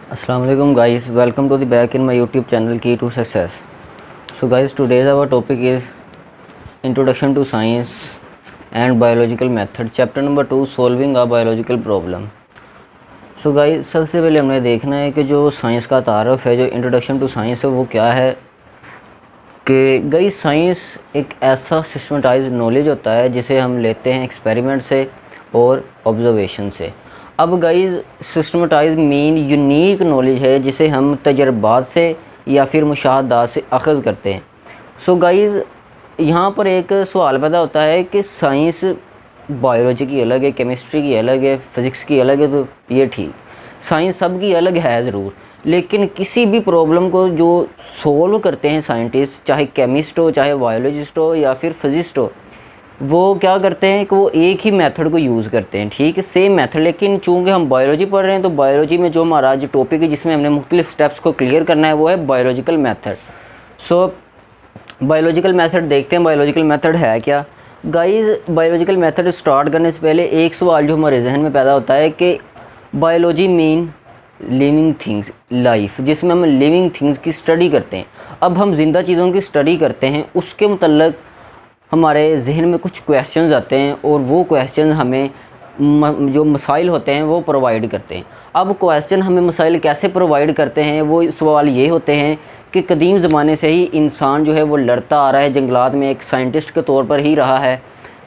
Assalamualaikum guys, welcome to the back in my YouTube channel Key to Success. So guys, today's our topic is Introduction to Science and Biological Method, chapter number 2, Solving a Biological Problem. So guys, सबसे पहले हमें देखना है कि जो science का तारुफ है, जो इंट्रोडक्शन टू साइंस है वो क्या है। कि गाइस साइंस एक ऐसा सिस्टमेटाइज नॉलेज होता है जिसे हम लेते हैं एक्सपेरिमेंट से और ऑब्जर्वेशन से। अब guys systematise mean unique knowledge है जिसे हम तजर्बात से या फिर मुशाहदात से अखज़ करते हैं। सो गाइस यहाँ पर एक सवाल पैदा होता है कि साइंस बायोलॉजी की अलग है, केमिस्ट्री की अलग है, फ़िज़िक्स की अलग है, तो ये ठीक, साइंस सब की अलग है ज़रूर, लेकिन किसी भी प्रॉब्लम को जो सोल्व करते हैं साइंटिस्ट, चाहे केमिस्ट हो, चाहे बायोलॉजिस्ट हो या फिर फिज़िस्ट हो, वो क्या करते हैं कि वो एक ही मेथड को यूज़ करते हैं। ठीक है, सेम मेथड, लेकिन चूँकि हम बायोलॉजी पढ़ रहे हैं तो बायोलॉजी में जो हमारा आज टॉपिक है जिसमें हमने मुख्तलिफ स्टेप्स को क्लियर करना है वो है biological method. So biological method देखते हैं, बायोलॉजिकल मेथड है क्या। गाइस बायोलॉजिकल मेथड स्टार्ट करने से पहले एक सवाल जो हमारे जहन में पैदा होता है कि biology mean living things, life, जिसमें हम लिविंग थिंग्स की स्टडी करते हैं। अब हम ज़िंदा चीज़ों की स्टडी करते हैं, उसके मतलब हमारे जहन में कुछ क्वेश्चंस आते हैं और वो क्वेश्चन हमें जो मसाइल होते हैं वो प्रोवाइड करते हैं। अब क्वेश्चन हमें मसाइल कैसे प्रोवाइड करते हैं, वो सवाल ये होते हैं कि कदीम ज़माने से ही इंसान जो है वो लड़ता आ रहा है, जंगलात में एक साइंटिस्ट के तौर पर ही रहा है।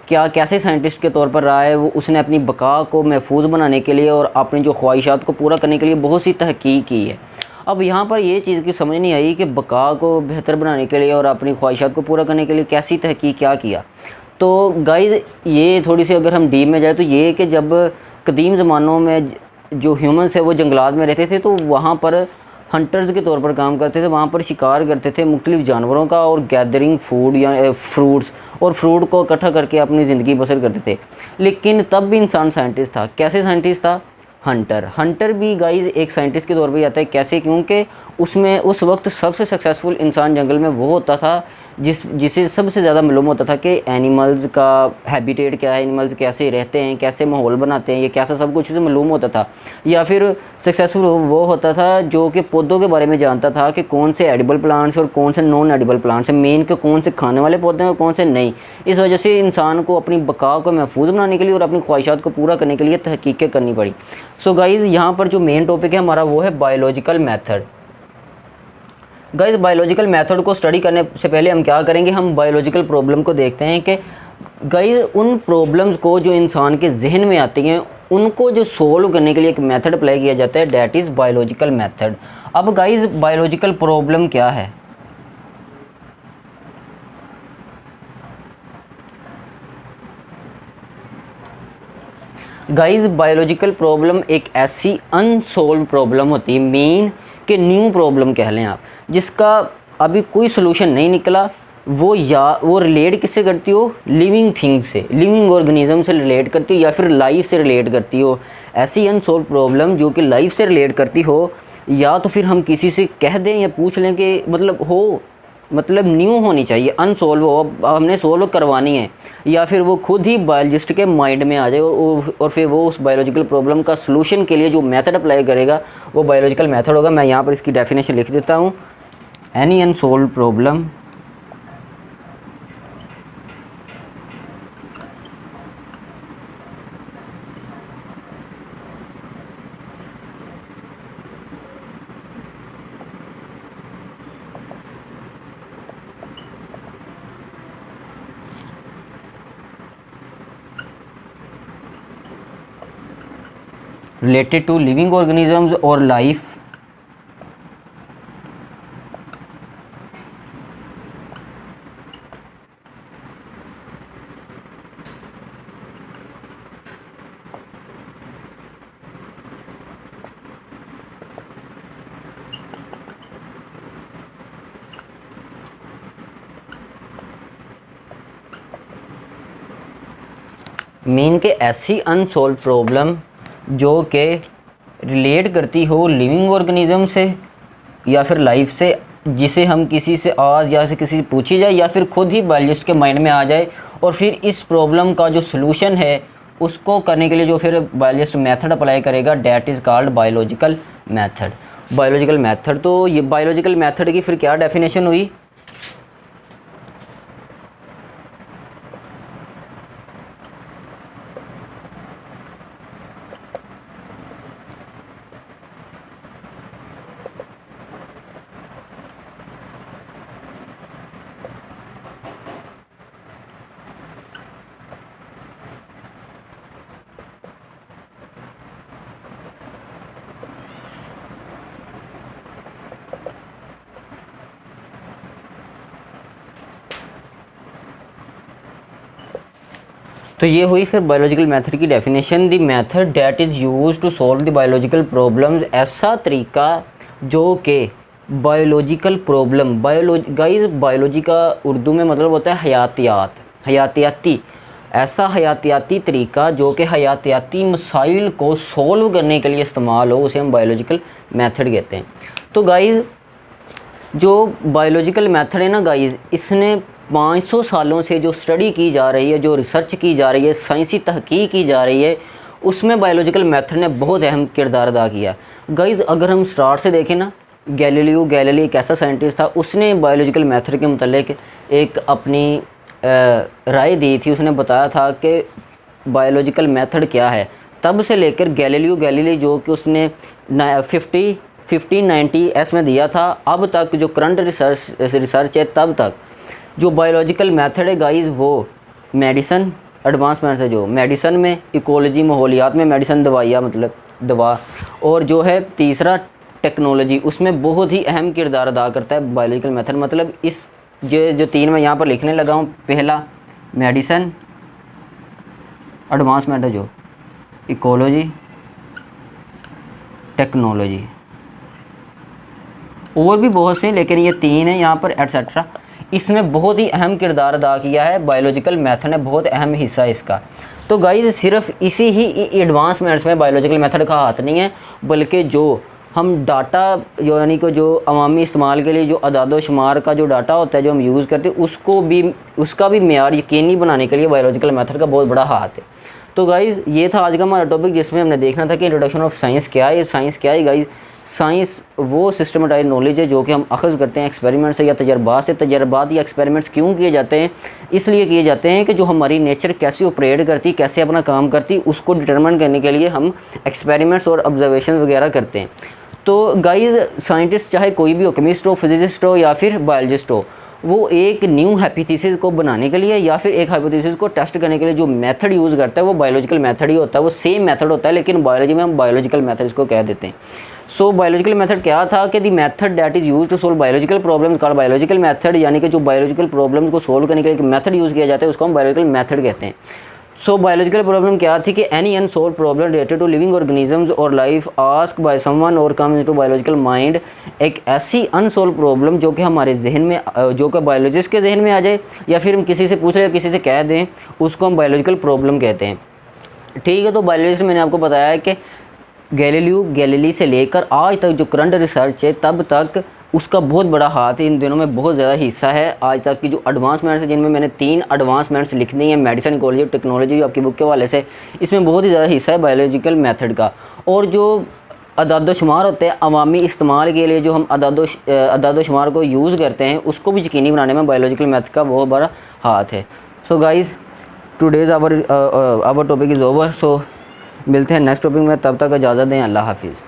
क्या कैसे साइंटिस्ट के तौर पर रहा है, वो उसने अपनी बका को महफूज बनाने के लिए और अपनी जो ख्वाहिशात को पूरा करने के लिए बहुत सी तहकीक की है। अब यहाँ पर ये चीज़ की समझ नहीं आई कि बका को बेहतर बनाने के लिए और अपनी ख्वाहिशात को पूरा करने के लिए कैसी तहकीक क्या किया। तो गाइस ये थोड़ी सी अगर हम डीप में जाए तो ये कि जब कदीम ज़मानों में जो ह्यूमंस है वो जंगलात में रहते थे तो वहाँ पर हंटर्स के तौर पर काम करते थे, वहाँ पर शिकार करते थे मुख्तलिफ़ जानवरों का और गैदरिंग फूड या फ्रूट्स और फ्रूट को इकट्ठा करके अपनी ज़िंदगी बसर करते थे। लेकिन तब भी इंसान साइंटिस्ट था। कैसे साइंटिस्ट था? हंटर भी गाइस एक साइंटिस्ट के तौर पे आता है। कैसे? क्योंकि उसमें उस वक्त सबसे सक्सेसफुल इंसान जंगल में वो होता था जिसे सबसे ज़्यादा मालूम होता था कि एनिमल्स का हैबिटेट क्या है, एनिमल्स कैसे रहते हैं, कैसे माहौल बनाते हैं, ये कैसा सब कुछ उसे मालूम होता था। या फिर सक्सेसफुल वो होता था जो कि पौधों के बारे में जानता था कि कौन से एडिबल प्लांट्स और कौन से नॉन एडिबल प्लांट्स हैं, मेन के कौन से खाने वाले पौधे हैं और कौन से नहीं। इस वजह से इंसान को अपनी बका को महफूज बनाने के लिए और अपनी ख्वाहिशात को पूरा करने के लिए तहकीकें करनी पड़ी। सो गाइज़ यहाँ पर जो मेन टॉपिक है हमारा वो है biological method. Guys biological method को स्टडी करने से पहले हम क्या करेंगे, हम बायोलॉजिकल प्रॉब्लम को देखते हैं कि गाइस उन प्रॉब्लम्स को जो इंसान के जहन में आती हैं उनको जो सोल्व करने के लिए एक मेथड अप्लाई किया जाता है, डैट इज़ बायोलॉजिकल मेथड। अब गाइस बायोलॉजिकल प्रॉब्लम क्या है? गाइस बायोलॉजिकल प्रॉब्लम एक ऐसी अनसोल्व प्रॉब्लम होती है, मीन कि न्यू प्रॉब्लम कह लें आप, जिसका अभी कोई सोल्यूशन नहीं निकला। वो रिलेट किससे करती हो? लिविंग थिंग से, लिविंग ऑर्गेनिज्म से रिलेट करती हो या फिर लाइफ से रिलेट करती हो। ऐसी अनसोल्व प्रॉब्लम जो कि लाइफ से रिलेट करती हो, या तो फिर हम किसी से कह दें या पूछ लें कि मतलब न्यू होनी चाहिए, अनसोल्व हो, अब हमने सोल्व करवानी है, या फिर वो खुद ही बायोलॉजिस्ट के माइंड में आ जाए और फिर वो उस बायोलॉजिकल प्रॉब्लम का सलूशन के लिए जो मेथड अप्लाई करेगा वो बायोलॉजिकल मेथड होगा। मैं यहाँ पर इसकी डेफिनेशन लिख देता हूँ। Any unsolved problem related to living organisms or life mean के ऐसी अनसोल्व प्रॉब्लम जो कि रिलेट करती हो लिविंग ऑर्गेनिज्म से या फिर लाइफ से, जिसे हम किसी से आज या से किसी से पूछी जाए या फिर खुद ही बायोलॉजिस्ट के माइंड में आ जाए और फिर इस प्रॉब्लम का जो सलूशन है उसको करने के लिए जो फिर बायोलॉजिस्ट मेथड अप्लाई करेगा, that is called biological method. Biological method. तो ये बायोलॉजिकल मेथड की फिर क्या डेफिनेशन हुई? तो ये हुई फिर बायोलॉजिकल मेथड की definition. The method that is used to solve the biological problems, ऐसा तरीका जो कि बायोलॉजिकल प्रॉब्लम, बायोलॉजी का उर्दू में मतलब होता है हयातियात, हयातियाती, ऐसा हयातियाती तरीका जो कि हयातियाती मसाइल को सॉल्व करने के लिए इस्तेमाल हो, उसे हम बायोलॉजिकल मेथड कहते हैं। तो गाइज़ जो बायोलॉजिकल मेथड है ना गाइज़, इसने 500 सालों से जो स्टडी की जा रही है, जो रिसर्च की जा रही है, साइंसी तहकीक की जा रही है, उसमें बायोलॉजिकल मेथड ने बहुत अहम किरदार अदा किया। गाइज़ अगर हम स्टार्ट से देखें ना, गैलीली एक ऐसा साइंटिस्ट था, उसने बायोलॉजिकल मेथड के मतलब एक अपनी राय दी थी। उसने बताया था कि बायोलॉजिकल मेथड क्या है। तब से लेकर गैलीली जो कि उसने 1590 में दिया था, अब तक जो करंट रिसर्च है, तब तक जो बायोलॉजिकल मेथड है गाइज़, वो मेडिसन एडवांसमेंट है, जो मेडिसन में, इकोलॉजी माहौलियात में, मेडिसन दवाइयाँ मतलब दवा, और जो है तीसरा टेक्नोलॉजी, उसमें बहुत ही अहम किरदार अदा करता है बायोलॉजिकल मेथड। मतलब इस जो तीन मैं यहाँ पर लिखने लगा हूँ, पहला मेडिसन एडवांसमेंट है, जो इकोलॉजी, टेक्नोलॉजी, और भी बहुत से, लेकिन ये तीन है यहाँ पर एटसेट्रा। इसमें बहुत ही अहम किरदार अदा किया है बायोलॉजिकल मेथड ने, बहुत अहम हिस्सा है इसका। तो गाइज सिर्फ इसी ही एडवांसमेंट्स में बायोलॉजिकल मेथड का हाथ नहीं है, बल्कि जो हम डाटा जो यानी कि जो अवामी इस्तेमाल के लिए जो अदाद शुमार का जो डाटा होता है जो हम यूज़ करते हैं, उसका भी मेयार यकीनी बनाने के लिए बायोलॉजिकल मेथड का बहुत बड़ा हाथ है। तो गाइज़ ये था आज का हमारा टॉपिक, जिसमें हमने देखना था कि इंट्रोडक्शन ऑफ साइंस क्या है। ये साइंस क्या है गाइज़? साइंस वो सिस्टमेटाइज नॉलेज है जो कि हम अखज़ करते हैं एक्सपेरिमेंट से या तजर्बात से। तजर्बात या एक्सपेरिमेंट्स क्यों किए जाते हैं? इसलिए किए जाते हैं कि जो हमारी नेचर कैसे ऑपरेट करती, कैसे अपना काम करती, उसको डिटरमिन करने के लिए हम एक्सपेरिमेंट्स और ऑब्जर्वेशन वगैरह करते हैं। तो गाइज़ साइंटिस्ट चाहे कोई भी हो, केमिस्ट हो, फिजिसिस्ट हो या फिर बायोलॉजिस्ट हो, वो एक न्यू हाइपोथेसिस को बनाने के लिए या फिर एक हाइपोथेसिस को टेस्ट करने के लिए जो मेथड यूज़ करता है वो बायोलॉजिकल मेथड ही होता है। वो सेम मेथड होता है, लेकिन बायोलॉजी में हम बायोलॉजिकल मेथड इसको कह देते हैं। सो बायोलॉजिकल मेथड क्या था कि the method that is use to solve biological problem called biological method, यानी कि जो बायोलॉजिकल प्रॉब्लम को सोल्व करने के लिए एक मेथड यूज़ किया जाता है उसको हम बायोलॉजिकल मेथड कहते हैं। सो बायोलॉजिकल प्रॉब्लम क्या थी कि any unsolved problem related to living organisms और लाइफ आस्क बाय समवन और कम इनटू बायोलॉजिकल माइंड, एक ऐसी अनसॉल्व प्रॉब्लम जो कि हमारे जहन में, जो कि बायोलॉजिस्ट के जहन में आ जाए या फिर हम किसी से पूछ रहे किसी से कह दें, उसको हम बायोलॉजिकल प्रॉब्लम कहते हैं। ठीक है, तो बायोलॉजिस्ट मैंने आपको बताया है कि गैलीली से लेकर आज तक जो करंट रिसर्च है तब तक उसका बहुत बड़ा हाथ है, इन दिनों में बहुत ज़्यादा हिस्सा है। आज तक की जो एडवांसमेंट्स है, जिनमें मैंने 3 एडवांसमेंट्स लिखनी है, मेडिसिन, इकोलॉजी और टेक्नोलॉजी आपकी बुक के हवाले से, इसमें बहुत ही ज़्यादा हिस्सा है बायोलॉजिकल मेथड का। और जो अदाद शुमार होते हैं अवामी इस्तेमाल के लिए, जो हम अदाद शुमार को यूज़ करते हैं, उसको भी यकीनी बनाने में बायोलॉजिकल मेथड का बहुत बड़ा हाथ है। So guys today's our topic is over. So मिलते हैं नेक्स्ट टॉपिक में, तब तक इजाज़त दें, अल्लाह हाफिज़।